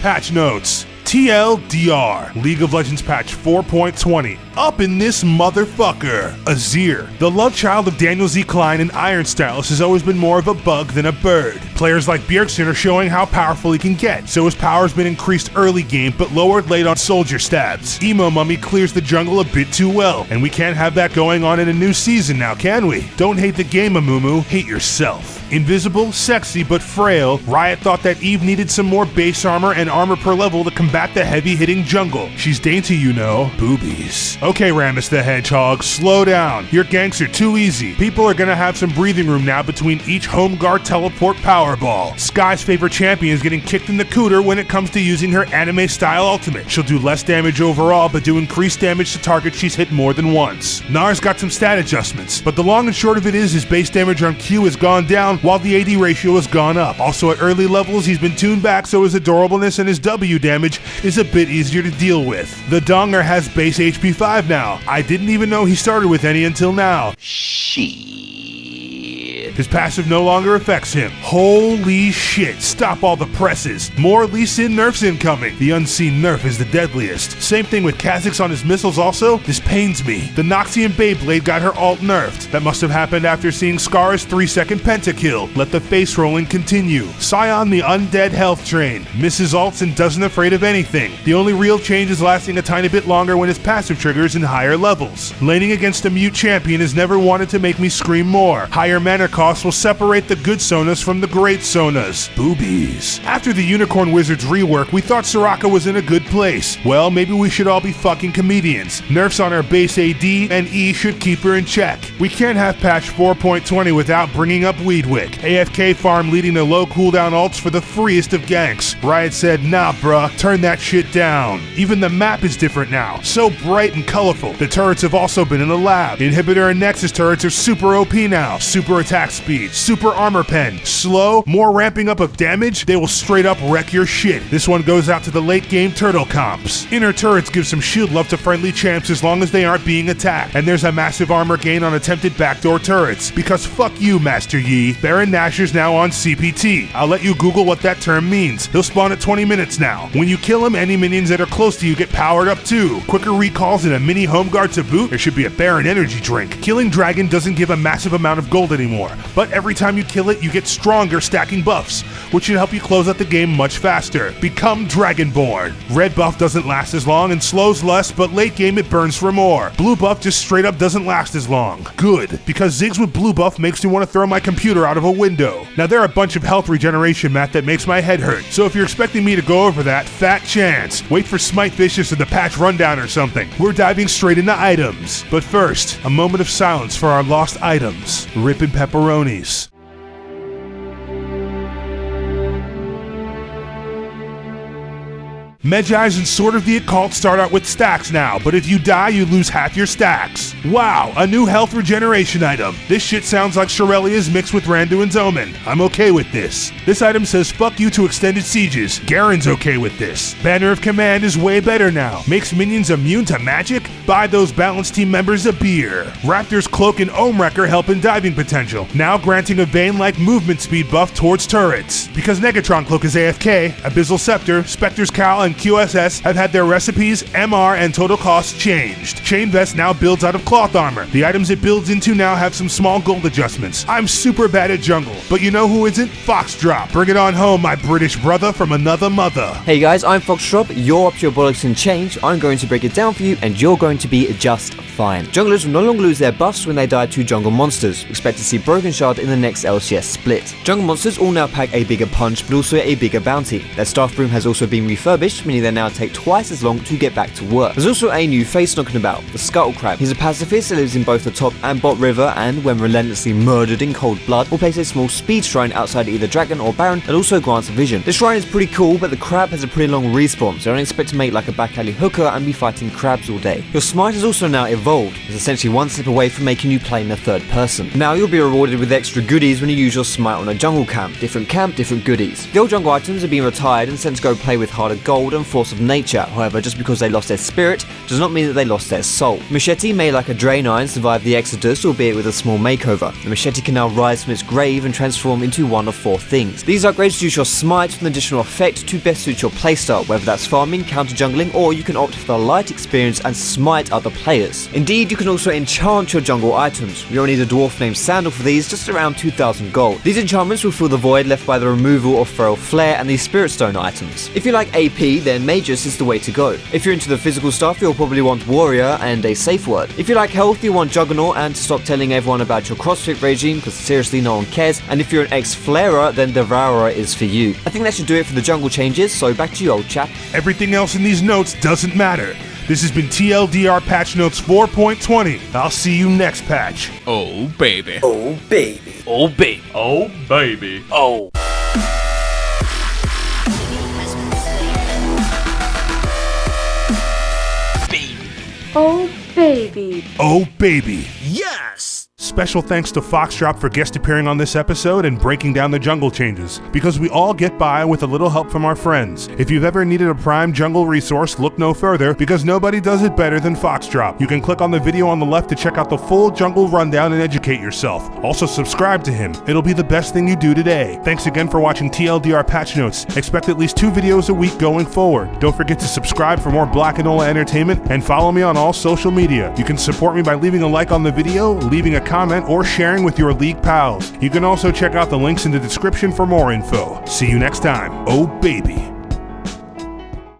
Patch notes. TLDR, League of Legends patch 4.20. Up in this motherfucker. Azir, the love child of Daniel Z. Klein and Iron Stylus, has always been more of a bug than a bird. Players like Bjergsen are showing how powerful he can get, so his power's been increased early game but lowered late on soldier stabs. Emo Mummy clears the jungle a bit too well, and we can't have that going on in a new season now, can we? Don't hate the game, Amumu, hate yourself. Invisible, sexy, but frail, Riot thought that Eve needed some more base armor and armor per level to combat the heavy-hitting jungle. She's dainty, you know. Boobies. Okay, Rammus the Hedgehog, slow down. Your ganks are too easy. People are gonna have some breathing room now between each home guard teleport powerball. Sky's favorite champion is getting kicked in the cooter when it comes to using her anime-style ultimate. She'll do less damage overall, but do increased damage to targets she's hit more than once. Nar's got some stat adjustments, but the long and short of it is his base damage on Q has gone down while the AD ratio has gone up. Also at early levels, he's been tuned back so his adorableness and his W damage is a bit easier to deal with. The Donger has base HP 5 now. I didn't even know he started with any until now. His passive no longer affects him. Holy shit, stop all the presses. More Lee Sin nerfs incoming. The unseen nerf is the deadliest. Same thing with Kha'Zix on his missiles also. This pains me. The Noxian Beyblade got her ult nerfed. That must have happened after seeing Scar's 3-second pentakill. Let the face rolling continue. Scion the undead health train. Misses ults and doesn't afraid of anything. The only real change is lasting a tiny bit longer when his passive triggers in higher levels. Laning against a mute champion has never wanted to make me scream more. Higher mana cost will separate the good Sonas from the great Sonas. Boobies. After the Unicorn Wizards rework, we thought Soraka was in a good place. Well, maybe we should all be fucking comedians. Nerfs on our base AD and E should keep her in check. We can't have patch 4.20 without bringing up Weedwick. AFK farm leading to low cooldown ults for the freest of ganks. Riot said, nah bruh, turn that shit down. Even the map is different now. So bright and colorful. The turrets have also been in the lab. Inhibitor and Nexus turrets are super OP now. Super attack speed, super armor pen, slow, more ramping up of damage, they will straight up wreck your shit. This one goes out to the late game turtle comps. Inner turrets give some shield love to friendly champs as long as they aren't being attacked. And there's a massive armor gain on attempted backdoor turrets. Because fuck you, Master Yi. Baron Nashor's now on CPT. I'll let you Google what that term means. He'll spawn at 20 minutes now. When you kill him, any minions that are close to you get powered up too. Quicker recalls and a mini home guard to boot. There should be a Baron energy drink. Killing Dragon doesn't give a massive amount of gold anymore, but every time you kill it, you get stronger stacking buffs, which should help you close out the game much faster. Become Dragonborn. Red buff doesn't last as long and slows less, but late game it burns for more. Blue buff just straight up doesn't last as long. Good, because Ziggs with blue buff makes me want to throw my computer out of a window. Now there are a bunch of health regeneration math that makes my head hurt, so if you're expecting me to go over that, fat chance. Wait for Smite Vicious or the patch rundown or something. We're diving straight into items. But first, a moment of silence for our lost items. Rippin' pepperonis. Medjais and Sword of the Occult start out with stacks now, but if you die, you lose half your stacks. Wow, a new health regeneration item. This shit sounds like Shirelia's mixed with Randuin's Omen. I'm okay with this. This item says fuck you to extended sieges. Garen's okay with this. Banner of Command is way better now. Makes minions immune to magic? Buy those balance team members a beer. Raptor's Cloak and Ohmwrecker help in diving potential, now granting a Vayne-like movement speed buff towards turrets. Because Negatron Cloak is AFK, Abyssal Scepter, Spectre's Cowl, and QSS have had their recipes, MR, and total costs changed. Chain Vest now builds out of cloth armor. The items it builds into now have some small gold adjustments. I'm super bad at jungle, but you know who isn't? Foxdrop. Bring it on home, my British brother from another mother. Hey guys, I'm Foxdrop. You're up to your bollocks and change. I'm going to break it down for you, and you're going to be just fine. Junglers will no longer lose their buffs when they die to jungle monsters. Expect to see Broken Shard in the next LCS split. Jungle monsters all now pack a bigger punch, but also a bigger bounty. Their staff room has also been refurbished, meaning they now take twice as long to get back to work. There's also a new face knocking about, the Scuttle Crab. He's a pacifist that lives in both the top and bot river, and when relentlessly murdered in cold blood, will place a small speed shrine outside either Dragon or Baron that also grants vision. The shrine is pretty cool, but the crab has a pretty long respawn, so don't expect to make like a back alley hooker and be fighting crabs all day. Your Smite has also now evolved. It's essentially one step away from making you play in the third person. Now you'll be rewarded with extra goodies when you use your Smite on a jungle camp, different goodies. The old jungle items are being retired and sent to go play with harder gold and force of nature. However, just because they lost their spirit does not mean that they lost their soul. Machete, made like a Drain Iron, survived the Exodus, albeit with a small makeover. The machete can now rise from its grave and transform into one of 4 things. These upgrades reduce your smite with an additional effect to best suit your playstyle, whether that's farming, counter jungling, or you can opt for the light experience and smite other players. Indeed, you can also enchant your jungle items. You only need a dwarf named Sandal for these, just around 2,000 gold. These enchantments will fill the void left by the removal of Feral Flare and these Spirit Stone items. If you like AP, then Magus is the way to go. If you're into the physical stuff, you'll probably want Warrior and a safe word. If you like health, you want Juggernaut and to stop telling everyone about your CrossFit regime, because seriously no one cares. And if you're an ex-flarer, then Devourer is for you. I think that should do it for the jungle changes, so back to you, old chap. Everything else in these notes doesn't matter. This has been TLDR Patch Notes 4.20. I'll see you next patch. Oh baby. Oh baby. Oh baby. Oh baby. Oh. Oh baby. Oh baby. Yes! Special thanks to Foxdrop for guest appearing on this episode and breaking down the jungle changes, because we all get by with a little help from our friends. If you've ever needed a prime jungle resource, look no further, because nobody does it better than Foxdrop. You can click on the video on the left to check out the full jungle rundown and educate yourself. Also subscribe to him. It'll be the best thing you do today. Thanks again for watching TLDR Patch Notes. Expect at least 2 videos a week going forward. Don't forget to subscribe for more blakinola entertainment and follow me on all social media. You can support me by leaving a like on the video, leaving a comment, or sharing with your league pals. You can also check out the links in the description for more info. See you next time. Oh baby.